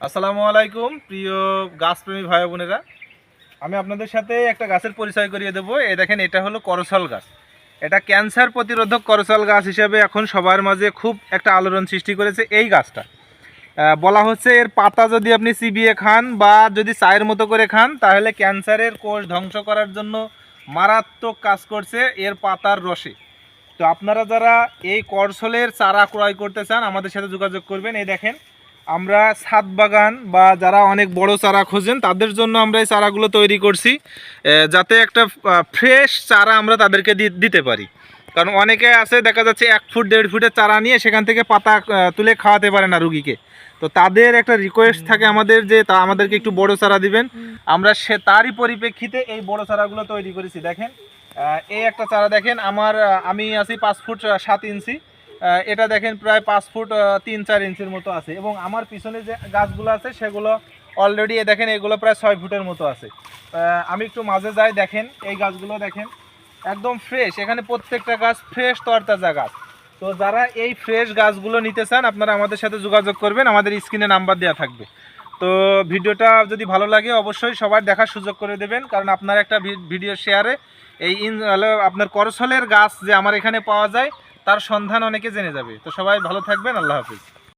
আসসালামু আলাইকুম প্রিয় গাছপ্রেমী ভাই বোনেরা। আমি আপনাদের সাথে একটা গাছের পরিচয় করিয়ে দেবো। দেখেন, এটা হলো করসল গাছ। এটা ক্যান্সার প্রতিরোধক করসল গাছ হিসেবে এখন সবার মাঝে খুব একটা আলোড়ন সৃষ্টি করেছে এই গাছটা। বলা হচ্ছে এর পাতা যদি আপনি চিবিয়ে খান বা যদি চায়ের মতো করে খান তাহলে ক্যান্সারের কোষ ধ্বংস করার জন্য মারাত্মক কাজ করছে এর পাতার রসে। তো আপনারা যারা এই করসলের চারা ক্রয় করতে চান আমাদের সাথে যোগাযোগ করবেন। এই দেখেন, আমরা ছাদ বাগান বা যারা অনেক বড় চারা খোঁজেন তাদের জন্য আমরা এই চারাগুলো তৈরি করছি, যাতে একটা ফ্রেশ চারা আমরা তাদেরকে দিতে পারি। কারণ অনেকে আছে দেখা যাচ্ছে 1 ফুট 1.5 ফুটের চারা নিয়ে সেখান থেকে পাতা তুলে খাওয়াতে পারে না রুগীকে। তো তাদের একটা রিকোয়েস্ট থাকে আমাদের যে তা আমাদেরকে একটু বড় চারা দিবেন। আমরা তারই পরিপ্রেক্ষিতে এই বড় চারাগুলো তৈরি করেছি। দেখেন, এই একটা চারা দেখেন, আমি আছি 5 ফুট 7 ইঞ্চি। এটা দেখেন প্রায় 5 ফুট 3-4 ইঞ্চির মতো আছে। এবং আমার পিছনে যে গাছগুলো আছে সেগুলো অলরেডি দেখেন এগুলো প্রায় 6 ফুটের মতো আছে। আমি একটু মাঝে যাই, দেখেন এই গাছগুলো দেখেন একদম ফ্রেশ। এখানে প্রত্যেকটা গাছ ফ্রেশ তরতাজা গাছ। তো যারা এই ফ্রেশ গাছগুলো নিতে চান আপনারা আমাদের সাথে যোগাযোগ করবেন, আমাদের স্ক্রিনে নাম্বার দেওয়া থাকবে। তো ভিডিওটা যদি ভালো লাগে অবশ্যই সবার দেখার সুযোগ করে দেবেন, কারণ আপনার একটা ভিডিও শেয়ারে আপনার করসলের গাছ যে আমার এখানে পাওয়া যায় তার সন্ধান অনেকে জেনে যাবে। তো সবাই ভালো থাকবেন, আল্লাহ হাফিজ।